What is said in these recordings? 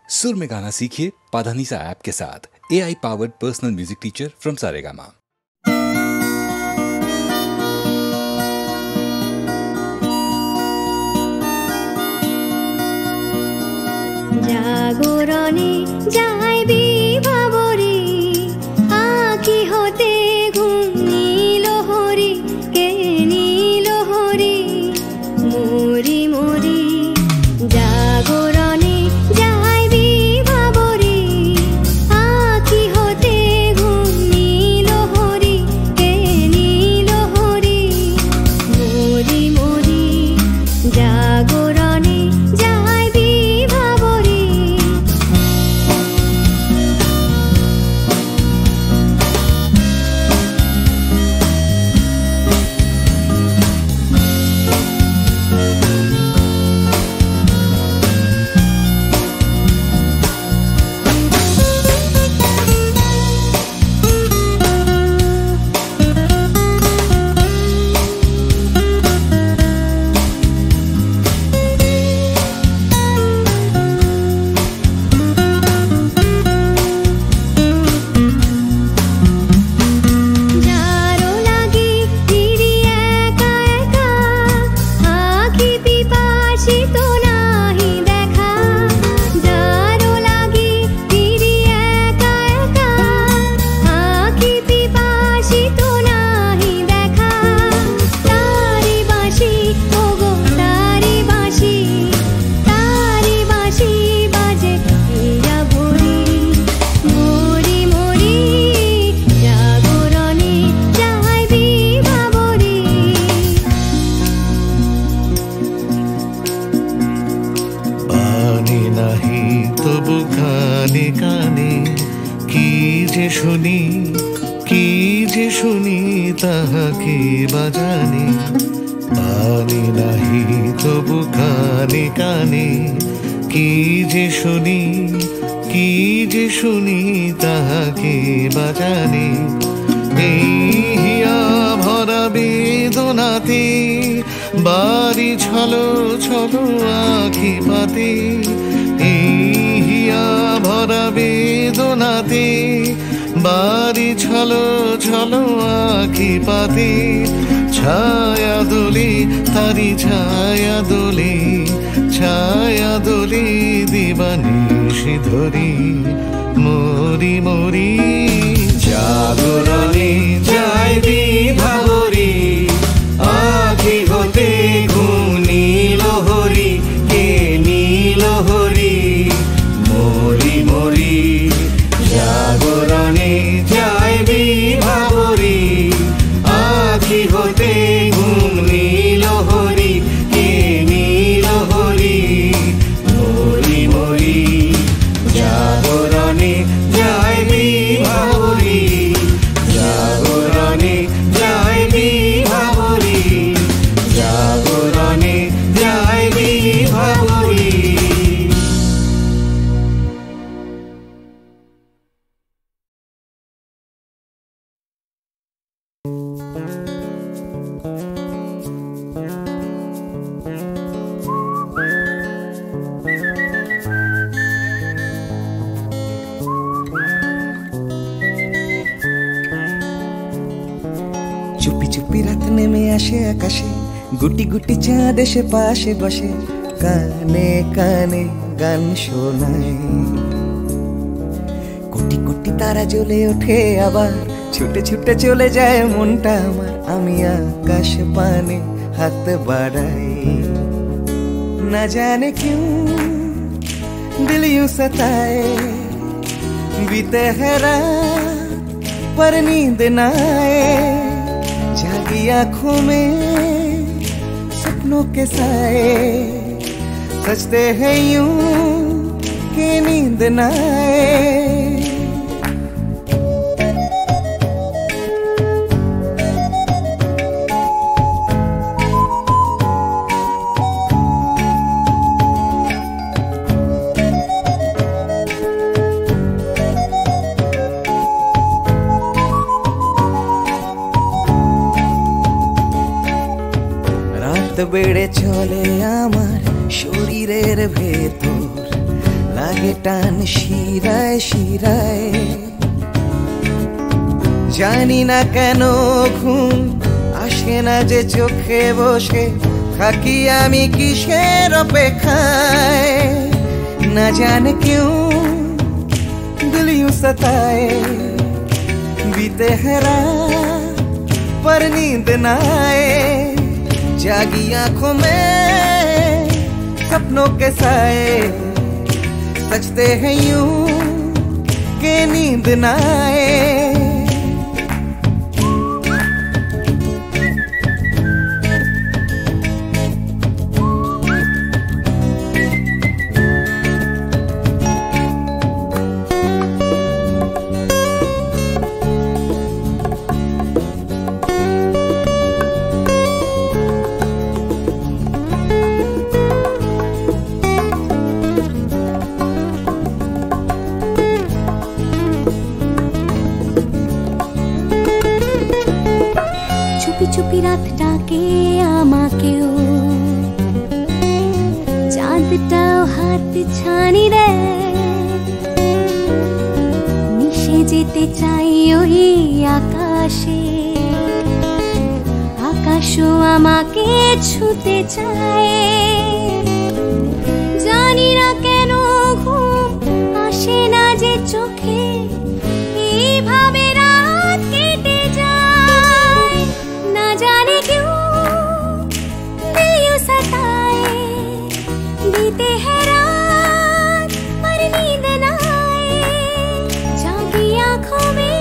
सुर में गाना सीखिए पाधानीसा ऐप के साथ। AI powered personal music teacher from Saregama. জাগরণে যাইবি ভাবরে আঁখি হতে ঘুম নীল হরি কে নীল হরি মরি মরি জাগরণে যাইবি ভাবরে আঁখি হতে ঘুম নীল হরি কে নীল হরি মরি মরি জাগরণে যাইবি ভাবরে। শুনি তাহাকে বাজানে পানি নাহি তবু কানে কানে কি যে শুনি তাহাকে বাজানে এই হিয়া ভরা বেদনাতে বাড়ি ছলো ছলো আঁখি পাতে এই হিয়া ভরা বেদনাতে বাড়ি ছলো ছলো আঁখি পাতে ছায়া দোলে তারি ছায়া দোলে দিবানিশি ধরি মরি মরি জাগরণে যাইবি ভাবরে আঁখি হতে ঘুম নীল হরি কে নীল হরি মরি মরি জাগরণে যাইবি ভাবরে আঁখি হতে ঘুম নীল হরি কে নীল হরি মরি মরি জাগরণে যাইবি ভাবরে জাগরণে যাইবি ভাবরে জাগরণে যাইবি ভাবরে। চুপি চুপি রাত নেমে আসে আকাশে গুটি গুটি চাঁদ এসে পাশে বসে কানে কানে গান শোনায় কোটি কোটি তারা জ্বলে ওঠে আবার ছুটে ছুটে চলে যায় মনটা আমার আমি আকাশ পানে হাত বাড়াই না জানে क्यों दिल यूं सताए बीते है रात पर नींद ना आए जागी आँखों में सपनों के साए सजते हैं यूं कि नींद ना आए। রাত বেড়ে চলে আমার শরীরের ভেতর লাগে টান শিরায় শিরায় জানি না কেন ঘুম আসে না যে চোখে বসে থাকি আমি কিসের অপেক্ষায় না জানে क्यों दिल यूं सताए बीते है रात पर नींद न आए जागी आंखों में सपनों के साए सजते हैं यूं के नींद न आए চুপি রাত ডাকে আমাকেও চাঁদটাও হাত ছানি দেয় মিশে যেতে চাই ওই আকাশে আকাশও আমাকে ছুতে চায় জানি না কেন ঘুম আসে না যে চোখে এইভাবে রাত কেটে যায় ना जाने क्यों दिल यूं सताए बीते है रात पर नींद न आए जागी आंखों में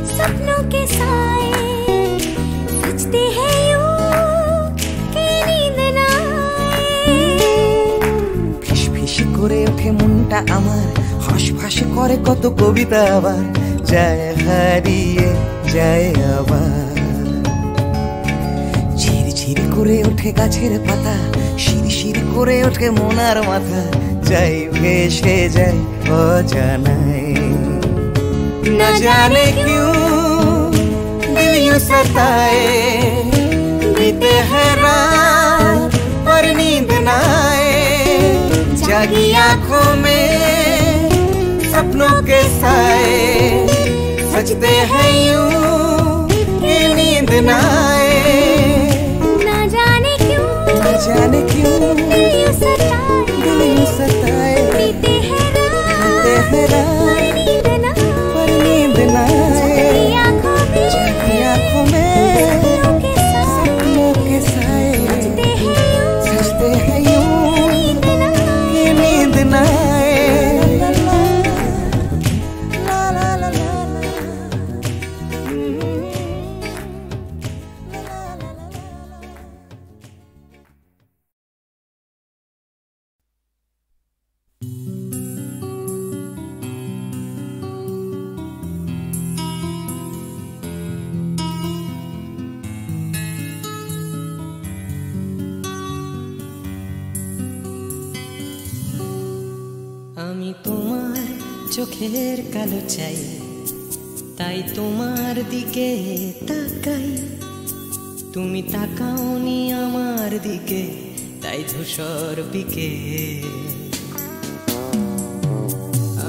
सपनों के साए सजते हैं यूं कि नींद न आए ফিস ফিস করে ওঠে মনটা আমার হাসফাস করে কত কবিতা আবার যায় হারিয়ে যায় আবার ঝিরঝির করে ওঠে গাছের পাতা শিরশির করে ওঠে মনার মাথা যাই ভেসে যায় অজানায় না জানে क्यों दिल यूं सताए बीते है रात पर नींद न आए जागी आंखों में सपनों के साए सजते हैं यूं कि नींद न आए ना जाने क्यों दिल यूं सताए बीते है रात पर नींद न आए जागी आंखों में सपनों के साए सजते हैं यूं कि नींद न आए ला ला ला ला আমি তোমার চোখের কালো চাই তাই তোমার দিকে তাকাই তুমি তাকাওনি আমার দিকে তাই ধূসর বিকে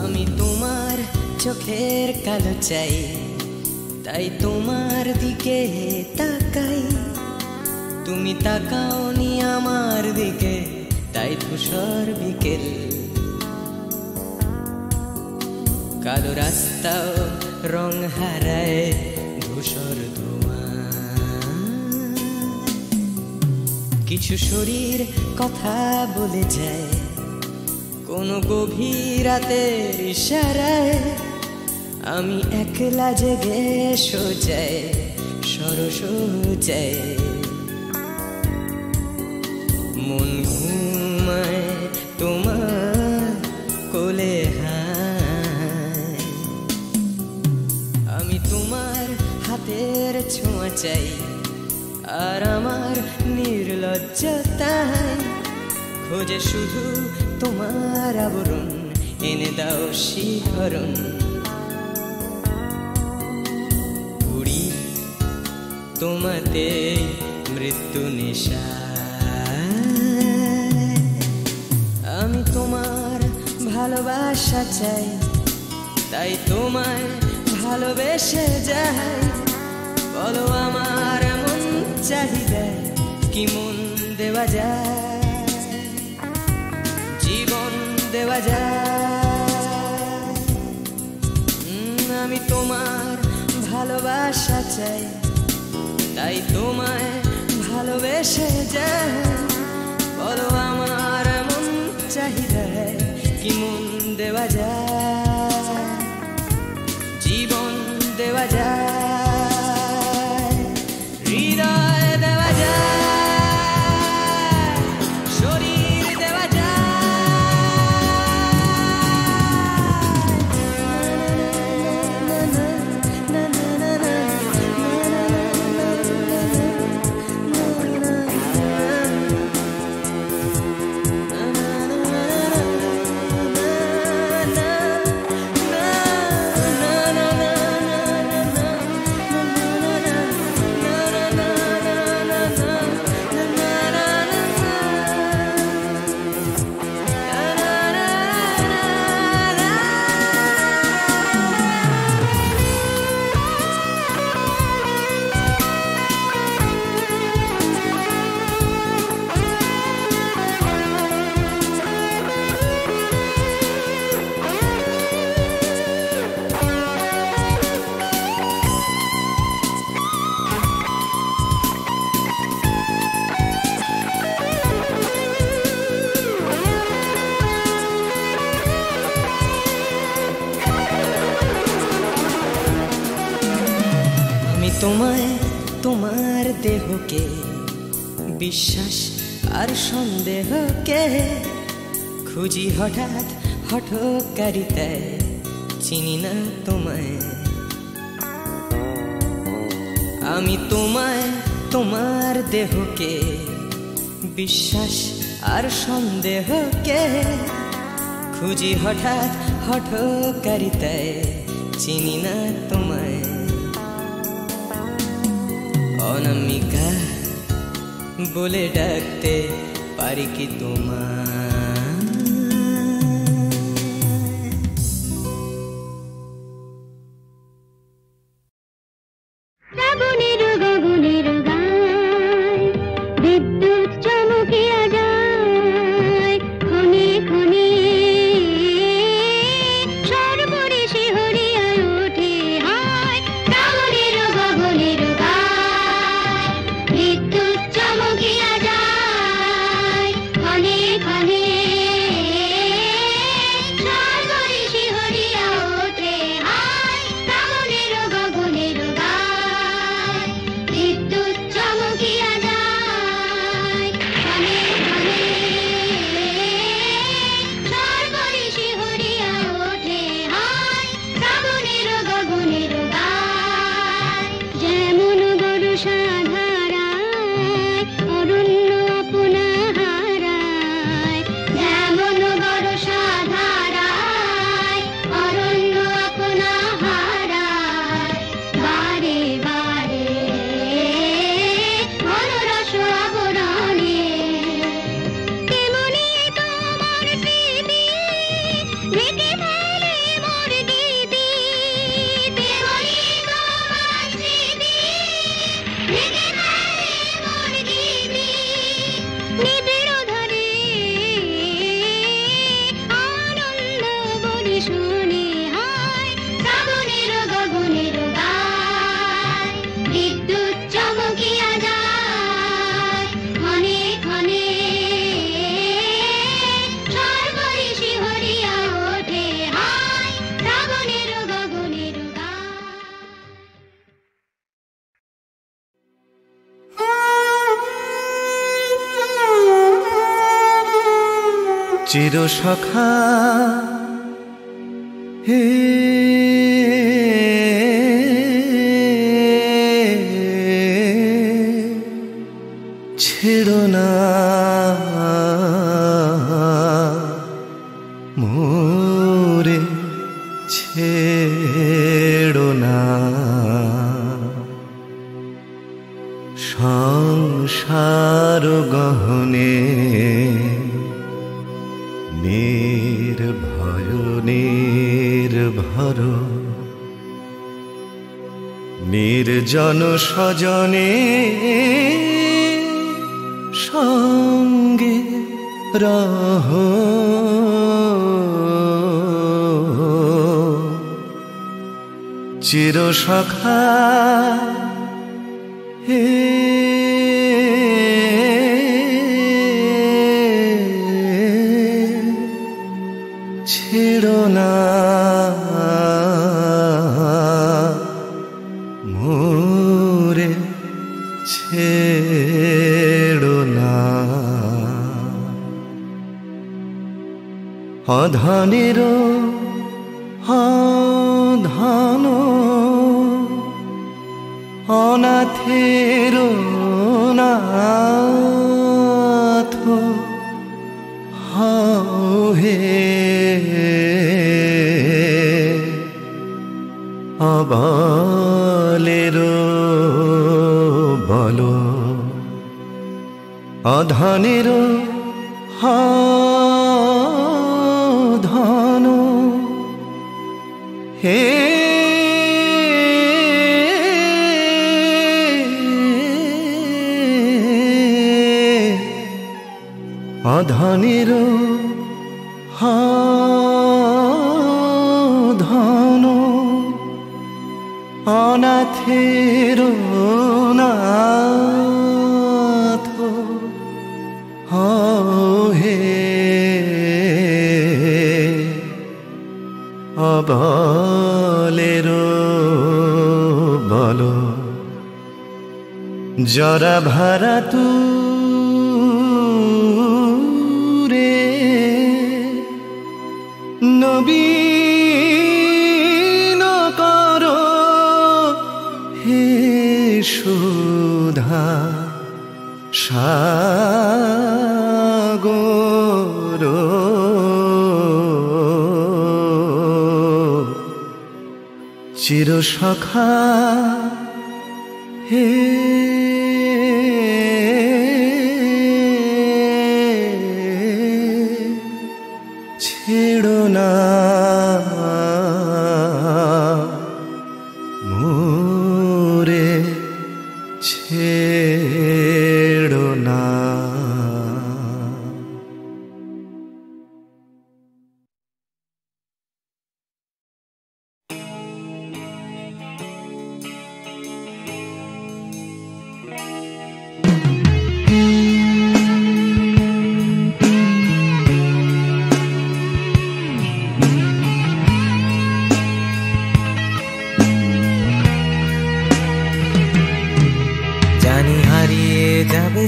আমি তোমার চোখের কালো চাই তাই তোমার দিকে তাকাই তুমি তাকাওনি আমার দিকে তাই ধূসর বিকেল কালো রাস্তাও রং হারায় ধূসর ধোঁয়া কিছু শরীর কথা বলে যায় কোনো গভীর রাতের ইশারায় আমি একলা জেগে সোজায় সরস যায় মন ঘুমায় তোমার কোলে আমি তোমার হাতের ছোঁয়া চাই আর আমার নির্লজ্জতায় খোঁজে শুধু তোমার আবরণ এনে দাও শিহরণ উড়ি তোমাতে মৃত্যু নেশা আমি তোমার ভালোবাসা চাই, তাই তোমায় ভালোবেসে যাই। বলো আমার এমন চাহিদা কি মন দেওয়া যায়, জীবন দেওয়া যায়। আমি তোমার ভালোবাসা চাই, তাই তোমায় ভালোবেসে যাই। বলো আমার এমন চাহিদা কি মন দেওয়া যায়, জীবন দেওয়া যায়, হৃদয় দেওয়া যায়, শরীর দেওয়া তোমায়, তোমার দেহকে বিশ্বাস আর সন্দেহকে খুঁজি হঠাৎ হঠকারিতায়, চিনি না তোমায়। আমি তোমায়, তোমার দেহকে বিশ্বাস আর সন্দেহকে খুঁজি হঠাৎ হঠকারিতায়, চিনি না তোমায়। অনামিকা বলে ডাকতে পারি কি তোমায়? শ্রাবণের গগনের গায় বিদ্যুৎ চমকিয়া যায়, ক্ষণে ক্ষণে সর্বরে শিহরিয়া ওঠে হায়। শ্রাবণের গগনের গায় বিদ্যুৎ চমকিয়া যায়, ক্ষণে ক্ষণে সর্বরে শিহরিয়া ওঠে হায়। শ্রাবণের গগনের গায় বিদ্যুৎ চমকিয়া যায়, ক্ষণে ক্ষণে সর্বরে শিহরিয়া ওঠে হায়। শ্রাবণের গগনের গায় যেমন বর্ষা ধারায় অরণ্য আপনা হারায়, যেমন বর্ষা ধারায় অরণ্য আপনা হারায়, বারে বারে মনোরস আবরণে তেমনি তোমার স্মৃতি ঢেকে ফেলে মোর গীতি, তেমনি তোমার স্মৃতি ঢেকে ফেলে মোর গীতি। নিবিড় ধারে আনন্দ বলি শুনি হায়। শ্রাবণের গগনের গায় বিদ্যুৎ চমকিয়া যায়, ক্ষণে ক্ষণে সর্বরে শিহরিয়া ওঠে হায়। শ্রাবণের গগনের গায়। চিরসখা হে ছেড়ো না মোরে, ছেড়ো না সংসার গহনে নির্ভয় মনের ভর নির্জন সজনে সঙ্গে রহ চির সখা হে ছেড়ো না মোরে ছেড়ো না অধনের ধন অনাথের নাথ হে অবলের বল অধনের ধন হে অধনের ধন অনাথের নাথ হে অবলের বল জরা ভারা তু নবীন কর হে সুধা সাগর চির সখা হে ছেড়ো না মোরে ছেড়ো না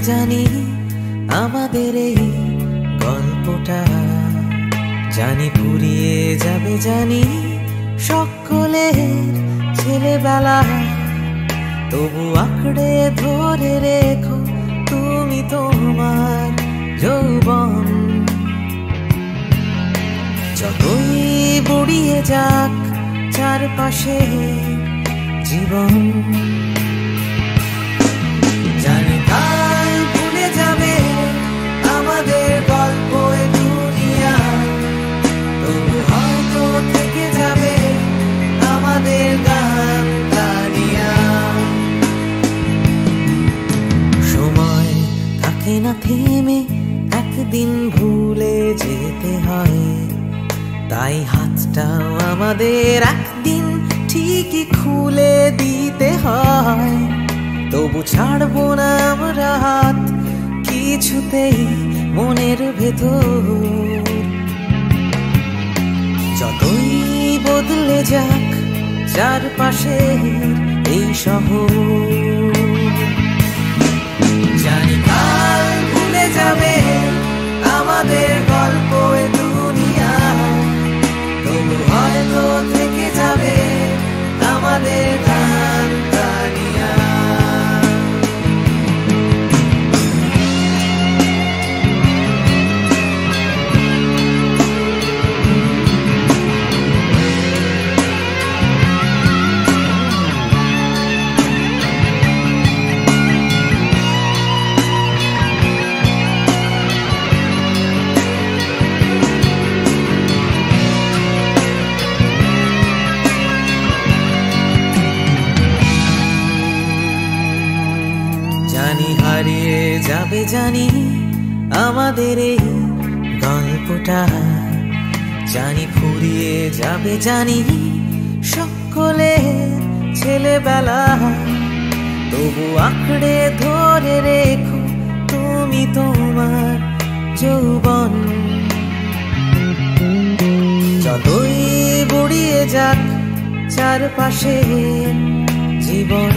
জানি আমাদের এই গল্পটা জানি ফুরিয়ে যাবে জানি সকলের ছেলেবেলা তবু আঁকড়ে ধরে রেখো তুমি তোমার যৌবন যতই বুড়িয়ে যাক চারপাশে জীবন জানি কাল ভুলে যাবে আমাদের গল্প দুনিয়া তবু হয়তো থেকে যাবে আমাদের গান গানিয়া সময় থাকে না থেমে একদিন ভুলে যেতে হয় তাই হাতটাও আমাদের একদিন ঠিকই খুলে দিতে হয় তবু ছাড়বো না আমরা হাত কিছুতেই মনের ভেতর যতই বদলে যাক চারপাশে এই শহর জানি কাল ভুলে যাবে আমাদের গল্প দুনিয়া তবু হয়তো থেকে যাবে আমাদের গান গানিয়া যাবে জানি আমাদের এই গল্পটা, জানি ফুরিয়ে যাবে জানি সকলের ছেলেবেলা, তবু আঁকড়ে ধরে রেখো তুমি তোমার যৌবন। যতই বুড়িয়ে যাক চারপাশে জীবন,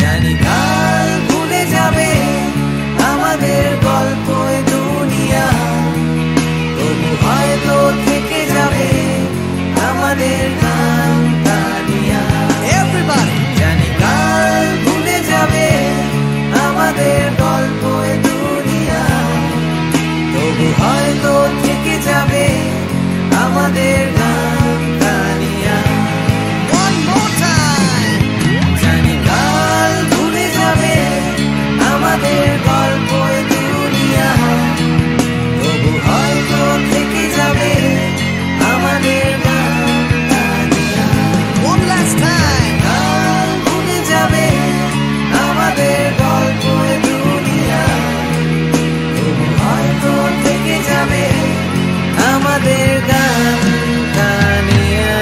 জানি কাল ভুলে যাবে আমাদের গল্প দুনিয়া, তবু হয়তো থেকে যাবে আমাদের গান তানিয়া। জানি কাল ভুলে যাবে আমাদের গল্প দুনিয়া, তবু হয়তো থেকে যাবে আমাদের গান তানিয়া। জানি কাল ভুলে যাবে আমাদের গল্প দুনিয়া, তবু হয়তো থেকে যাবে আমাদের গান তানিয়া। কাল ভুলে যাবে আমাদের গল্প দুনিয়া, তবু হয়তো থেকে যাবে আমাদের গান তানিয়া।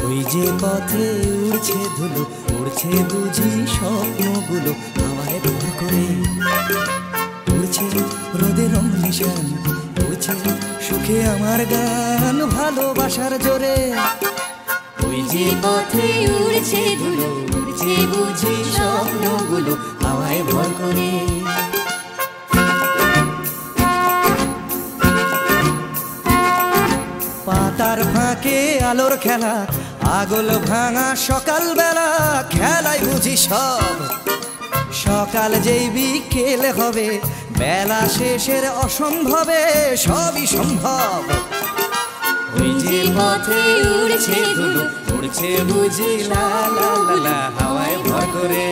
ওই যে পথে উড়ছে ধুলো, উড়ছে বুঝি স্বপ্নগুলো হাওয়ায় ভর করে, উড়ছে রোদের নিশান, উড়ছে সুখে আমার গান ভালোবাসার জোরে। ওই যে পথে উড়ছে ধুলো, উড়ছে বুঝি স্বপ্নগুলো হাওয়ায় ভর করে। পাতার ফাঁকে আলোর খেলা, আগল ভাঙা সকাল বেলা, খেলায় বুঝি সব সকাল যেই বিকেল হবে, বেলা শেষের অসম্ভবে সবই সম্ভব। ওই যে পথে উড়ছে ধুলো, উড়ছে বুঝি লা লা লা লা হাওয়ায় ভর করে।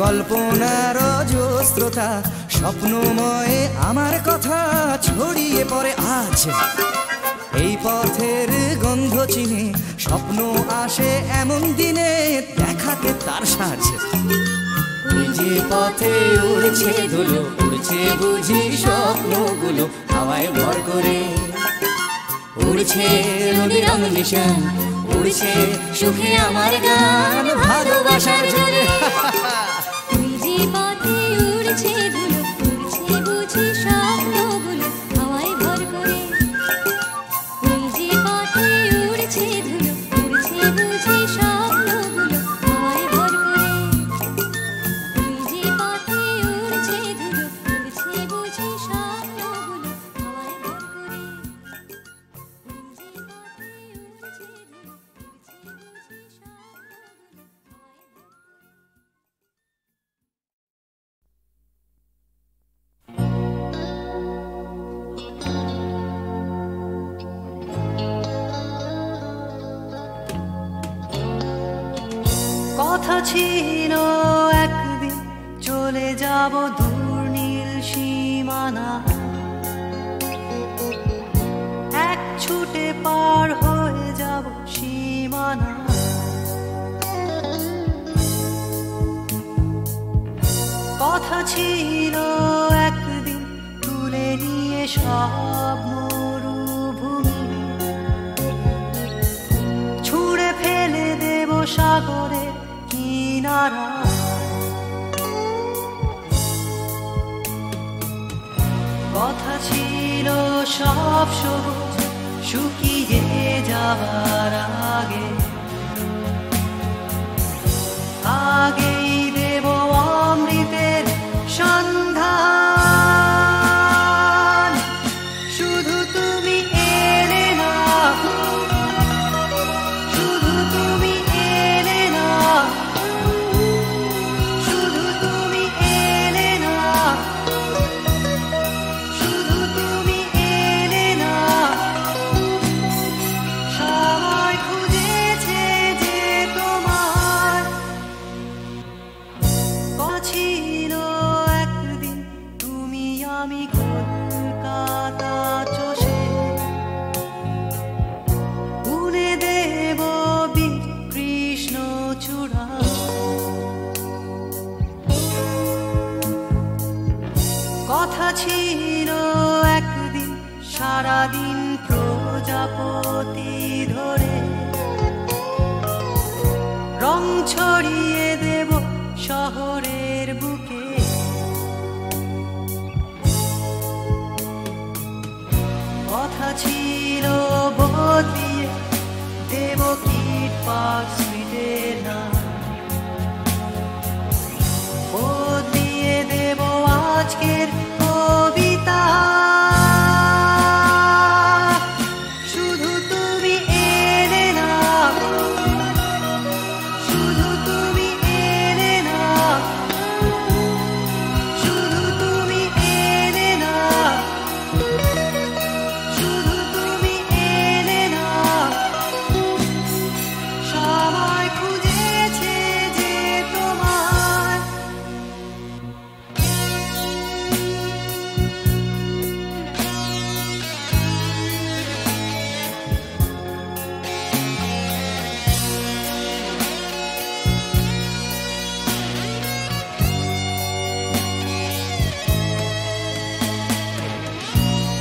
কল্পনার অজস্রতা স্বপ্নময় আমার কথা ছড়িয়ে পড়ে আজ, এই পথের গন্ধ চিনে স্বপ্ন আসে এমন দিনে দেখাতে তার সাজ। ওই যে পথে উড়ছে ধুলো, উড়ছে বুঝি স্বপ্নগুলো হাওয়ায় ভর করে, উড়ছে রোদের নিশান, উড়ছে সুখে আমার গান ভালোবাসার জোরে। ওই যে পথে উড়ছে ধুলো, উড়ছে বুঝি স্বপ্নগুলো হাওয়ায় ভর করে। ওই যে পথে উড়ছে ধুলো, উড়ছে বুঝি স্বপ্নগুলো হাওয়ায় ভর করে। ওই যে পথে উড়ছে ধুলো, উড়ছে বুঝি স্বপ্নগুলো হাওয়ায় ভর করে। ওই যে পথে উড়ছে ধুলো, উড়ছে বুঝি স্বপ্নগুলো হাওয়ায় ভর করে। কথা ছিল একদিন চলে যাব দূর নীল সীমানা, এক ছুটে পার হয়ে যাব সীমানা। কথা ছিল একদিন তুলে নিয়ে সব মরুভূমি, ছুঁড়ে ফেলে দেব সাগরে কিনারা। কথা ছিল সব সবুজ শুকিয়ে যাবার আগে, আগেই দেব অমৃতের সন্ধান। শুধু তুমি এলে না, শুধু তুমি এলে না, শুধু তুমি এলে প্রজাপতি ধরে রং ছড়িয়ে দেব শহরের বুকে। কথা ছিল বদলিয়ে দেব কিট পার্ক স্ট্রিটের নাম, বদলিয়ে দেব আজকের কবিতা। শুধু তুমি এলে না, শুধু তুমি এলে না, শুধু তুমি এলে না, শুধু তুমি এলে না। সবাই খুঁজেছে যে তোমার,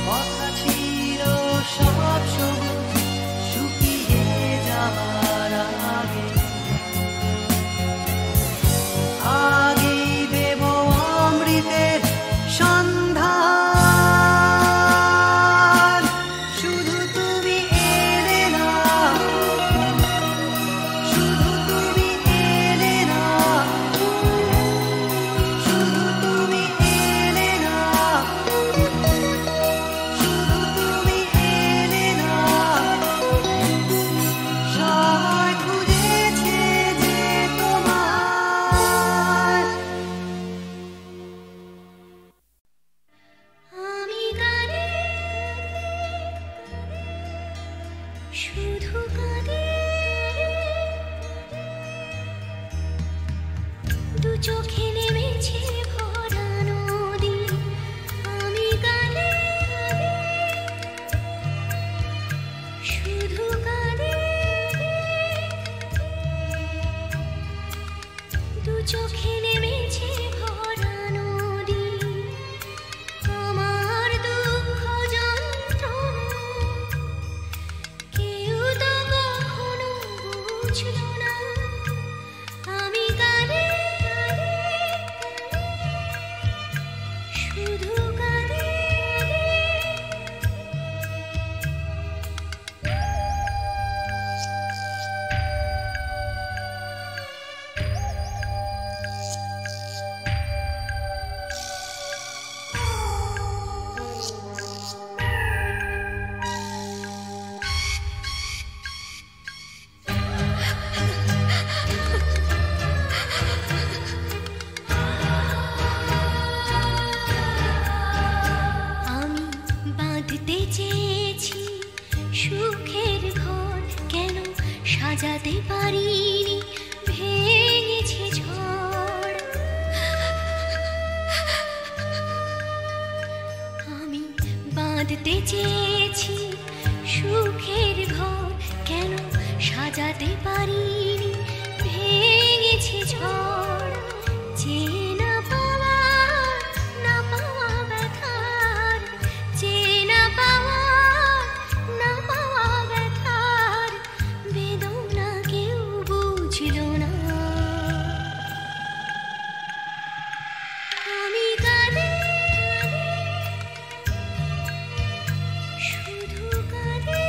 কথা ছিল সব সবুজ শুকিয়ে যাবার আগে, আগেই দেব অমৃতের সন্ধান। শুধু তুমি এলে না, শুধু তুমি এলে না, শুধু তুমি এলে না, শুধু তুমি এলে না। সবাই খুঁজেছে যে তোমার। আমি কাঁদি, শুধু কাঁদি, দু চোখে নেমেছে ভরা নদী। আমি কাঁদি, শুধু কাঁদি, দু চোখে নেমেছে ভরা নদী। আমার দুঃখ যন্ত্রণা কেউ তো কখনো বুঝলো না। আমি কাঁদি, শুধু কাঁদি। আমি বাঁধতে চেয়েছি সুখের ঘর, কেন সাজাতে পারিনি, ভেঙেছে ঝড়। আমি বাঁধতে চেয়েছি সুখের ঘর, কেন সাজাতে পারিনি, ভেঙেছে ঝড়। যে না পাওয়া, না পাওয়া ব্যথার, যে না পাওয়া, না পাওয়া ব্যথার বেদনা কেউ বুঝলো না। আমি কাঁদি, শুধু কাঁদি।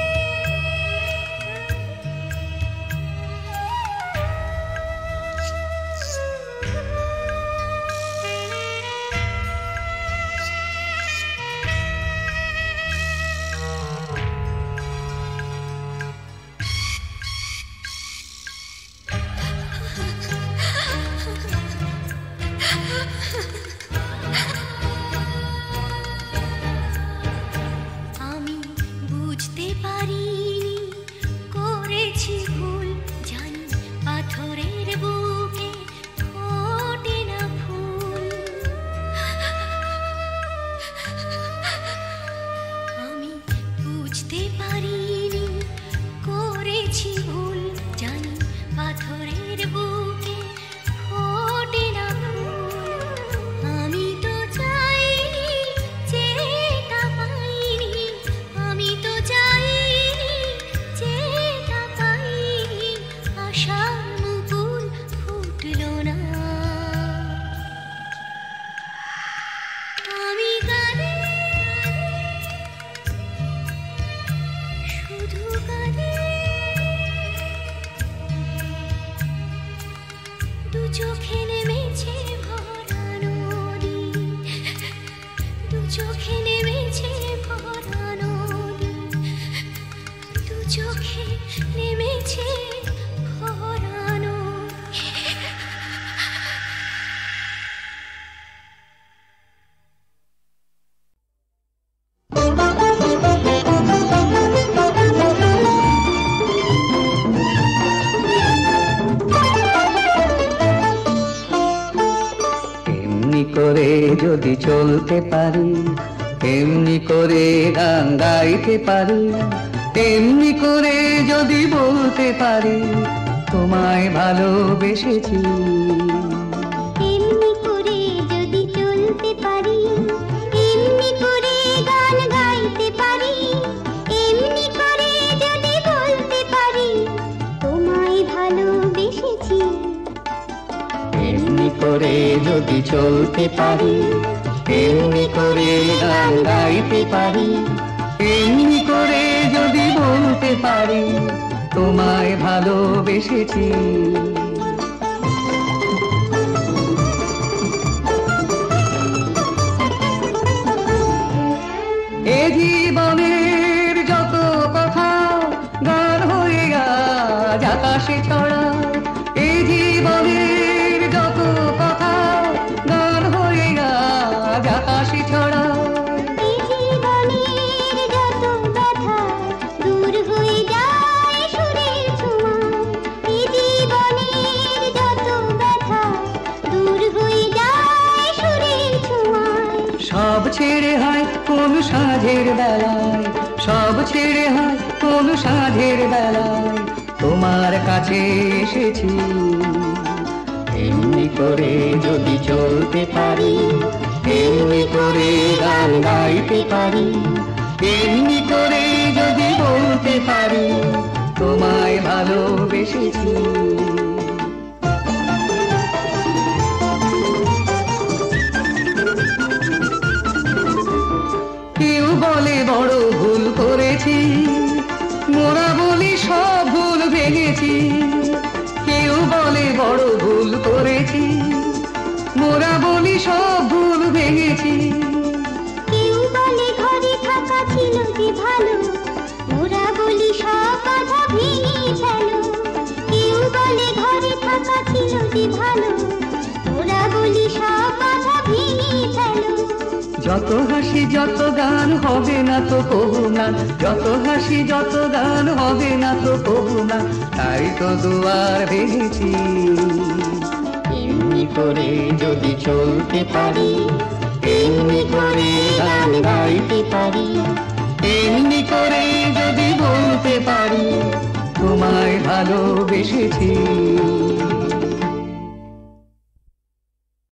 আমি বুঝতে পারিনি, করেছি ভুল, জানি পাথরের বুকে ফোটে না ফুল। আমি বুঝতে পারিনি, করেছি ভুল, জানি পাথরের বুকে ফোটে না ফুল। আমি তো চাইনি, যেটা পাইনি, আমি তো চাইনি, শুধু কাঁদে দু চোখে নেমেছে ভরা নদী দু চোখে নেমেছে ভরা নদী দু চোখে নেমেছে ভরা নদী এমনি করে যদি চলতে পারি, এমনি করে গান গাইতে পারি, এমনি করে যদি বলতে পারি তোমায় ভালোবেসেছি। এমনি করে যদি চলতে পারি, এমনি করে গান গাইতে পারি, এমনি করে যদি বলতে পারি তোমায় ভালোবেসেছি। এমনি করে যদি চলতে পারি, এমনি করে গান গাইতে পারি, এমনি করে যদি বলতে পারি তোমায় ভালোবেসেছি। এ জীবনের যত কথা গান হয়ে আজ আকাশে ছড়া, এ জীবনের যত কথা গান হয়ে আজ আকাশে ছড়া। এই জীবনের যত ব্যথা দূর হয়ে যায় সুরের ছোঁয়ায়, এই জীবনের যত ব্যথা দূর হয়ে যায় সুরের ছোঁয়ায়। সব ছেড়ে হয় কোন সাঁঝের বেলায়, সব ছেড়ে হয় কোন সাঁঝের বেলায় তোমার কাছে এসেছি। এমনি করে যদি চলতে পারি, এমনি করে গান গাইতে পারি, এমনি করে যদি বলতে পারি তোমায় ভালোবেসেছি। কেউ বলে বড় ভুল করেছি, মোরা বলি সব ভুল ভেঙেছি। কেউ বলে বড় ভুল করেছি, মোরা বলি সব ভুল ভেঙেছি। কেউ বলে ঘরে থাকা ছিল যে ভালো, ওরা বলি সব বাধা ভেঙে ফেলো। কেউ বলে ঘরে থাকা ছিল যে ভালো, ওরা বলি সব বাধা ভেঙে ফেলো। যত হাসি যত গান হবে না তো কবু না, যত হাসি যত গান হবে না তো কবু না, তাই তো দুয়ার ভেঙেছি। এমনি করে যদি চলতে পারি, এমনি করে গান গাইতে পারি, এমনি করে যদি বলতে পারি তোমায় ভালোবেসেছি।